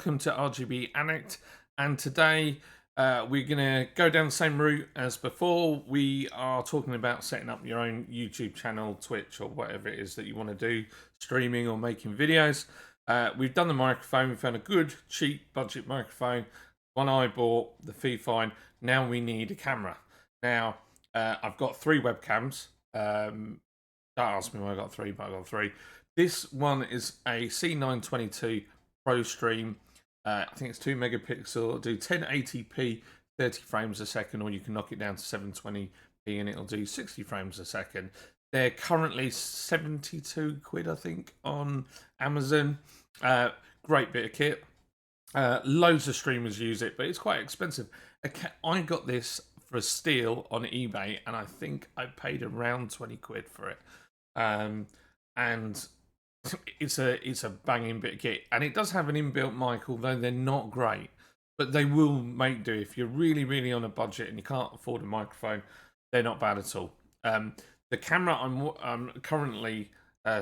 welcome to RGB Addict, and today we're going to go down the same route as before. We are talking about setting up your own YouTube channel, Twitch, or whatever it is that you want to do, streaming or making videos. We've done the microphone. We found a good, cheap, budget microphone. One I bought, the fee fine. Now we need a camera. Now, I've got 3 webcams. Don't ask me why I got 3, but I got 3. This one is a C922 Pro Stream. I think it's 2 megapixel. It'll do 1080p, 30 frames a second, or you can knock it down to 720p and it'll do 60 frames a second. They're currently 72 quid, I think, on Amazon. Great bit of kit. Loads of streamers use it, but it's quite expensive. I got this for a steal on eBay, and I think I paid around 20 quid for it. And it's a banging bit of kit, and it does have an inbuilt mic, although they're not great, but they will make do. If you're really on a budget and you can't afford a microphone, they're not bad at all. The camera I'm currently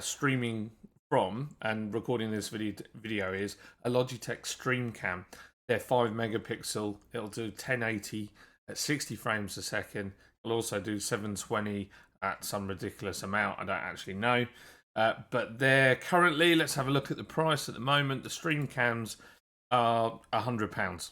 streaming from and recording this video is a Logitech Streamcam. They're 5 megapixel. It'll do 1080 at 60 frames a second. It'll also do 720 at some ridiculous amount. I don't actually know. But they're currently, let's have a look at the price at the moment. The Streamcams are £100.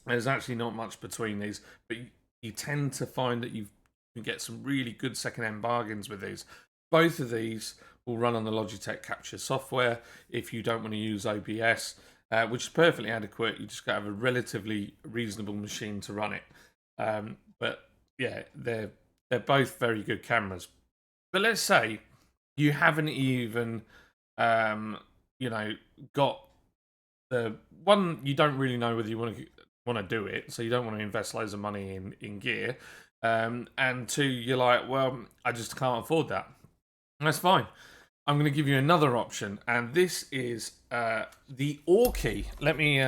There's actually not much between these, but you tend to find that you can get some really good second-hand bargains with these. Both of these will run on the Logitech Capture software if you don't want to use OBS, which is perfectly adequate. You just got to have a relatively reasonable machine to run it. But yeah, they're both very good cameras. But let's say you haven't even, got the one. You don't really know whether you want to do it, so you don't want to invest loads of money in gear. And 2, you're like, well, I just can't afford that. That's fine. I'm going to give you another option, and this is the Aukey. Let me.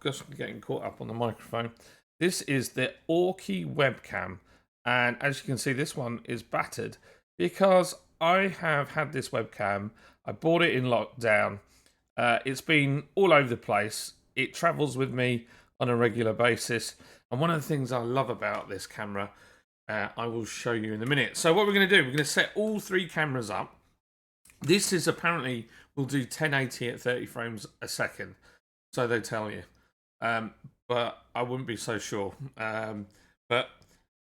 Just getting caught up on the microphone. This is the Aukey Webcam, and as you can see, this one is battered because I have had this webcam. I bought it in lockdown. It's been all over the place. It travels with me on a regular basis. And one of the things I love about this camera, I will show you in a minute. So what we're going to do, we're going to set all 3 cameras up. This is apparently, will do 1080 at 30 frames a second. So they tell you. But I wouldn't be so sure. And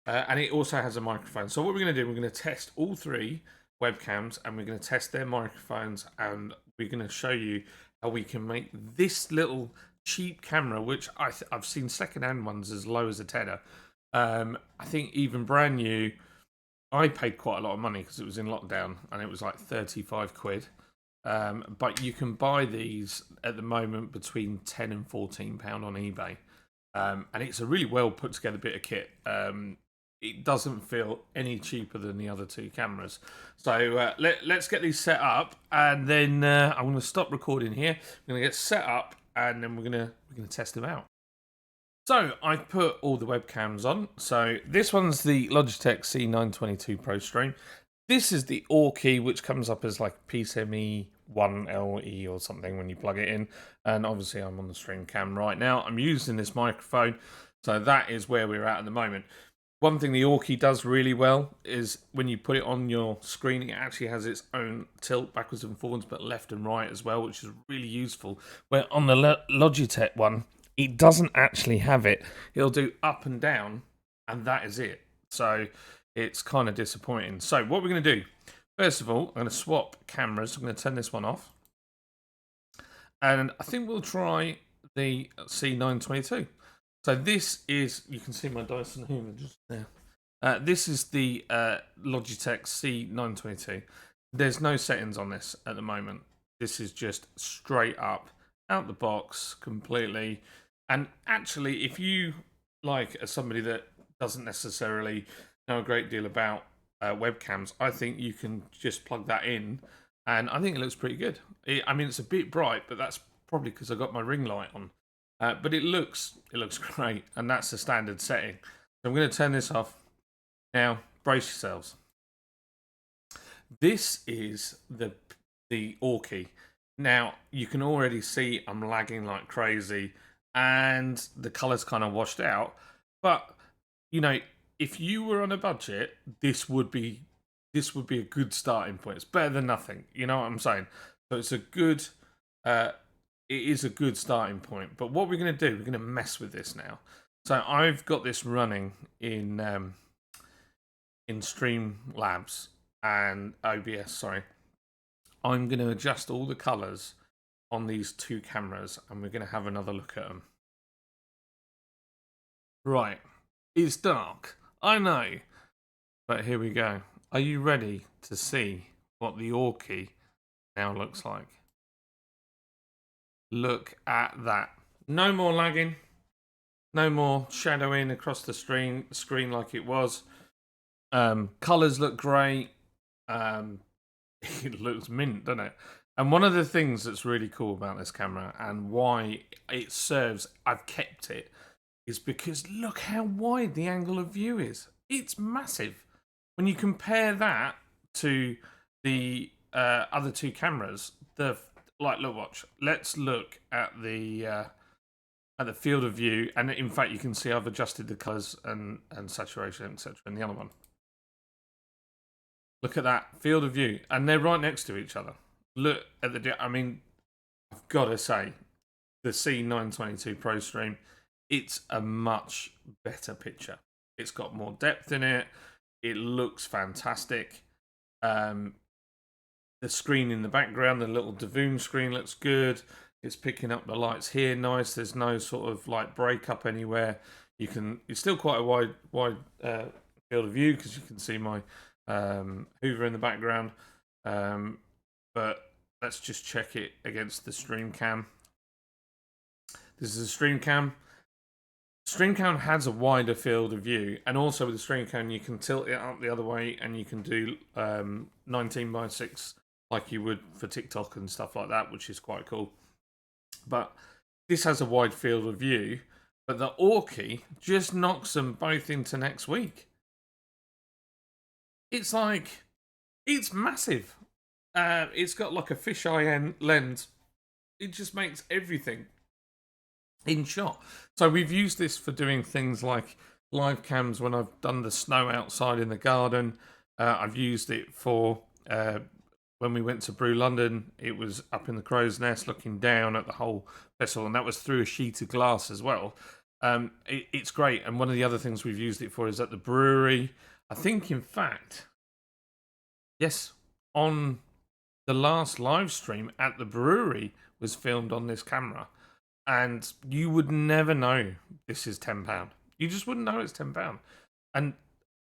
it also has a microphone. So what we're going to do, we're going to test all 3 webcams, and we're going to test their microphones, and we're going to show you how we can make this little cheap camera, which I've seen second-hand ones as low as a tenner. I think even brand new, I paid quite a lot of money because it was in lockdown, and it was like 35 quid. But you can buy these at the moment between £10 and £14 on eBay. And it's a really well put together bit of kit. It doesn't feel any cheaper than the other 2 cameras. So let's get these set up, and then I'm going to stop recording here. I'm going to get set up, and then we're going to test them out. So I've put all the webcams on. So this one's the Logitech C922 Pro Stream. This is the Aukey, which comes up as like PCMe 1LE or something when you plug it in. And obviously I'm on the Streamcam right now. I'm using this microphone, so that is where we're at the moment. One thing the Aukey does really well is when you put it on your screen, it actually has its own tilt backwards and forwards, but left and right as well, which is really useful. Where on the Logitech one, it doesn't actually have it. It'll do up and down, and that is it. So it's kind of disappointing. So what we're going to do, first of all, I'm going to swap cameras. I'm going to turn this one off. And I think we'll try the C922. So this is, you can see my Dyson Hoover just there. This is the Logitech C922. There's no settings on this at the moment. This is just straight up, out the box, completely. And actually, if you, like, as somebody that doesn't necessarily know a great deal about webcams, I think you can just plug that in, and I think it looks pretty good. I mean, it's a bit bright, but that's probably because I got my ring light on. But it looks great, and that's the standard setting. So I'm going to turn this off. Now, brace yourselves. This is the Aukey. Now, you can already see I'm lagging like crazy and the color's kind of washed out. But, you know, if you were on a budget, this would be a good starting point. It's better than nothing. You know what I'm saying? So it's a good it is a good starting point. But what we're going to do, we're going to mess with this now. So I've got this running in Streamlabs and OBS, sorry. I'm going to adjust all the colors on these two cameras and we're going to have another look at them. Right, it's dark, I know, but here we go. Are you ready to see what the Aukey now looks like? Look at that. No more lagging, no more shadowing across the screen like it was. Colors look great. It looks mint, doesn't it? And one of the things that's really cool about this camera and why it serves, I've kept it, is because look how wide the angle of view is. It's massive. When you compare that to the other two cameras, look, watch. Let's look at the field of view, and in fact, you can see I've adjusted the colors and saturation, etc. in the other one. Look at that field of view, and they're right next to each other. Look at I mean, I've got to say, the C922 Pro Stream, it's a much better picture. It's got more depth in it. It looks fantastic. The screen in the background, the little Davoon screen, looks good. It's picking up the lights here, nice. There's no sort of like breakup anywhere. It's still quite a wide field of view because you can see my Hoover in the background. But let's just check it against the Streamcam. This is a Streamcam. Streamcam has a wider field of view, and also with the Streamcam you can tilt it up the other way and you can do 19:6 like you would for TikTok and stuff like that, which is quite cool. But this has a wide field of view, but the Aukey just knocks them both into next week. It's like, it's massive. It's got like a fisheye lens. It just makes everything in shot. So we've used this for doing things like live cams when I've done the snow outside in the garden. I've used it for when we went to Brew London. It was up in the crow's nest looking down at the whole festival, and that was through a sheet of glass as well. It's great. And one of the other things we've used it for is at the brewery. I think, in fact, yes, on the last live stream at the brewery was filmed on this camera. And you would never know this is £10. You just wouldn't know it's £10. And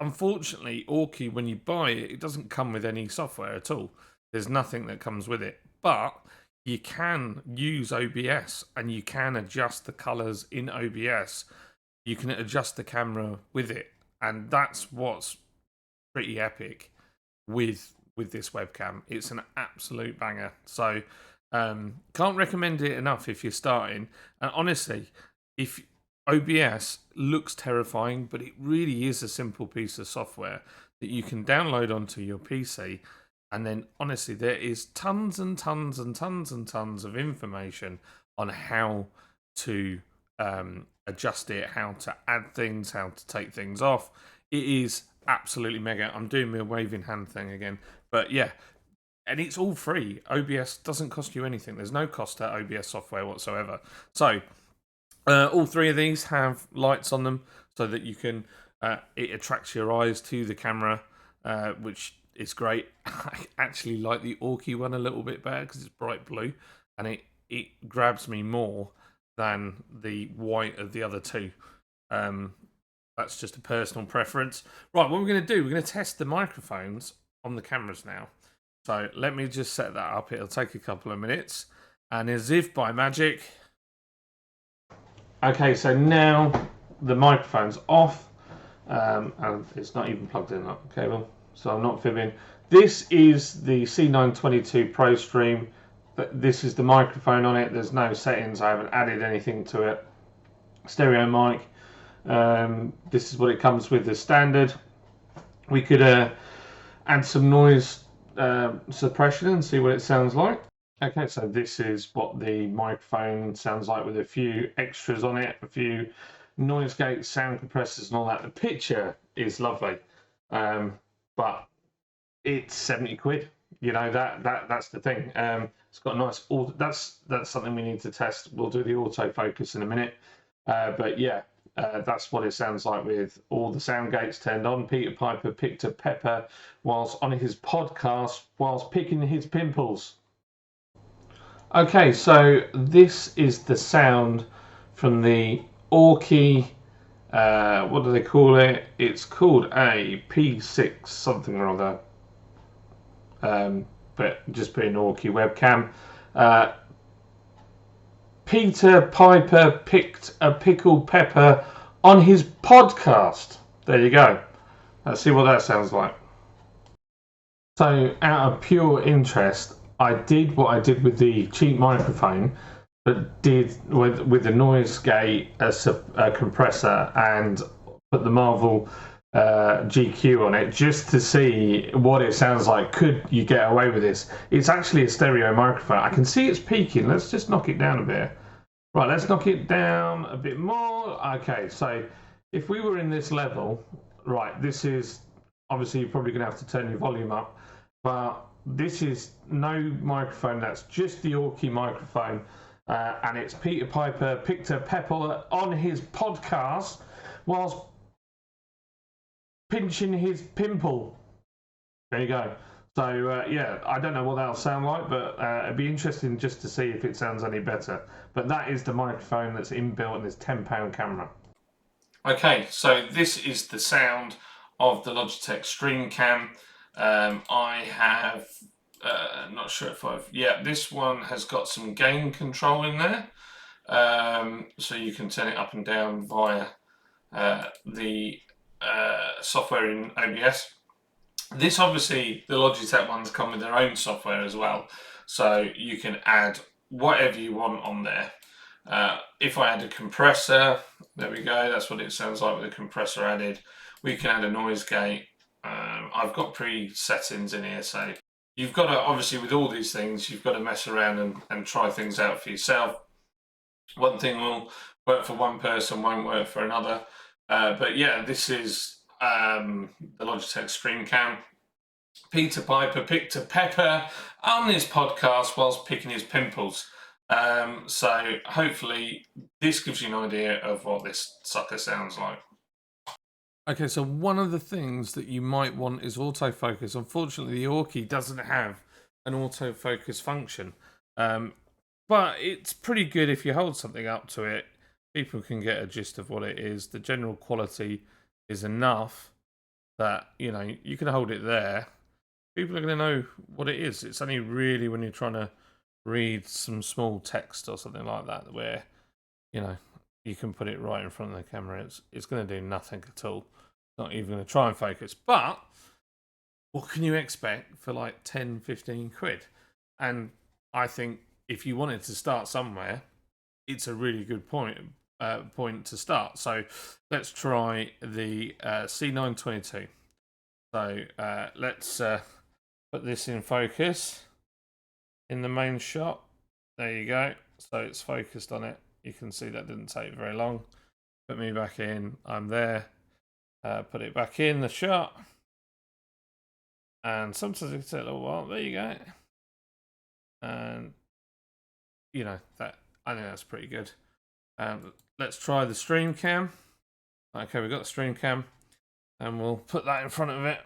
unfortunately, Aukey, when you buy it, it doesn't come with any software at all. There's nothing that comes with it. But you can use OBS and you can adjust the colors in OBS. You can adjust the camera with it. And that's what's pretty epic with this webcam. It's an absolute banger. So can't recommend it enough if you're starting. And honestly, if OBS looks terrifying, but it really is a simple piece of software that you can download onto your PC. And then honestly, there is tons and tons and tons and tons of information on how to adjust it, how to add things, how to take things off. It is absolutely mega. I'm doing my waving hand thing again. But yeah, and it's all free. OBS doesn't cost you anything. There's no cost to OBS software whatsoever. So all three of these have lights on them so that you can, it attracts your eyes to the camera, which is great. I actually like the Aukey one a little bit better because it's bright blue and it grabs me more than the white of the other two. That's just a personal preference. Right, what we're going to do, we're going to test the microphones on the cameras now. So let me just set that up. It'll take a couple of minutes. And as if by magic. Okay, so now the microphone's off. And it's not even plugged in that cable. So I'm not fibbing. This is the C922 Pro Stream. But this is the microphone on it. There's no settings. I haven't added anything to it. Stereo mic. This is what it comes with as standard. We could add some noise suppression and see what it sounds like. Okay, so this is what the microphone sounds like with a few extras on it, a few noise gates, sound compressors, and all that. The picture is lovely, but it's 70 quid. You know that's the thing. It's got a nice. That's something we need to test. We'll do the autofocus in a minute, but yeah, that's what it sounds like with all the sound gates turned on. Peter Piper picked a pepper whilst on his podcast whilst picking his pimples. Okay, so this is the sound from the Aukey. What do they call it? It's called a P6 something or other. But just put in Aukey Webcam. Peter Piper picked a pickled pepper on his podcast. There you go. Let's see what that sounds like. So, out of pure interest, I did what I did with the cheap microphone, but did with the noise gate, a compressor, and put the Marvel GQ on it just to see what it sounds like. Could you get away with this? It's actually a stereo microphone. I can see it's peaking. Let's just knock it down a bit. Right, let's knock it down a bit more. Okay, so if we were in this level, right, this is obviously you're probably going to have to turn your volume up, but this is no microphone. That's just the Aukey microphone, and it's Peter Piper picked a pepper on his podcast whilst pinching his pimple. There you go. So yeah, I don't know what that'll sound like, but it'd be interesting just to see if it sounds any better. But that is the microphone that's inbuilt in this £10 camera. Okay, so this is the sound of the Logitech Streamcam. I have, not sure if this one has got some gain control in there. So you can turn it up and down via the software in OBS. This obviously, the Logitech ones come with their own software as well, so you can add whatever you want on there. If I add a compressor, there we go, that's what it sounds like with a compressor added. We can add a noise gate. I've got pre-settings in here, so you've got to, obviously with all these things, you've got to mess around and try things out for yourself. One thing will work for one person, won't work for another. But yeah, this is the Logitech Streamcam. Peter Piper picked a pepper on his podcast whilst picking his pimples. So hopefully this gives you an idea of what this sucker sounds like. Okay, so one of the things that you might want is autofocus. Unfortunately, the Aukey doesn't have an autofocus function. But it's pretty good if you hold something up to it. People can get a gist of what it is. The general quality is enough that, you know, you can hold it there. People are going to know what it is. It's only really when you're trying to read some small text or something like that where, you know, you can put it right in front of the camera. It's going to do nothing at all. Not even going to try and focus. But what can you expect for like 10, 15 quid? And I think if you wanted to start somewhere, it's a really good point to start. So let's try the C922. So let's put this in focus in the main shot. There you go. So it's focused on it. You can see that didn't take very long. Put me back in. I'm there. Put it back in the shot. And sometimes it can take a little while. There you go. And you know that I think that's pretty good. Let's try the Streamcam. Okay, we've got the Streamcam, and we'll put that in front of it.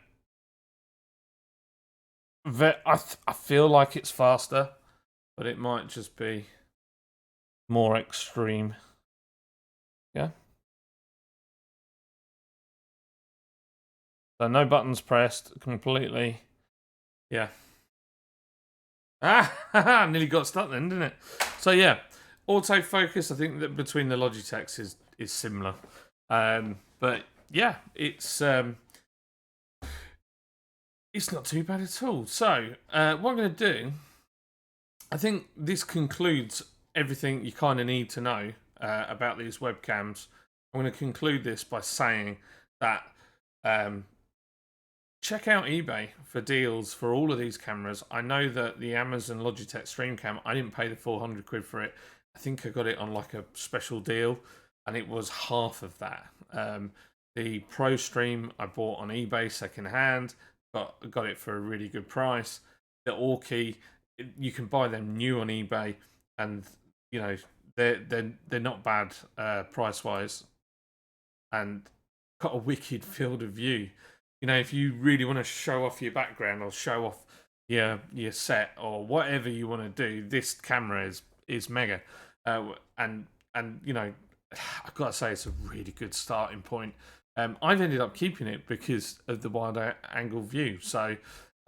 I feel like it's faster, but it might just be more extreme. Yeah. So no buttons pressed, completely. Yeah. Ah, nearly got stuck then, didn't it? So yeah, autofocus. I think that between the Logitechs is similar, but yeah, it's not too bad at all. So what I'm going to do, I think this concludes everything you kind of need to know about these webcams. I'm going to conclude this by saying that check out eBay for deals for all of these cameras. I know that the Amazon Logitech Streamcam, I didn't pay the 400 quid for it. I think I got it on like a special deal, and it was half of that. The Pro Stream I bought on eBay second hand, got it for a really good price. The Aukey, you can buy them new on eBay, and you know they're not bad price wise, and got a wicked field of view. You know, if you really want to show off your background or show off your set or whatever you want to do, this camera is mega. And you know, I've got to say it's a really good starting point. I've ended up keeping it because of the wide angle view. So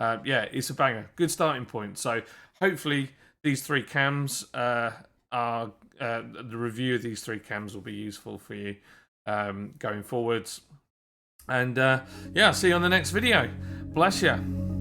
yeah, it's a banger, good starting point. So hopefully these three cams are the review of these three cams will be useful for you going forwards. And yeah, see you on the next video. Bless you.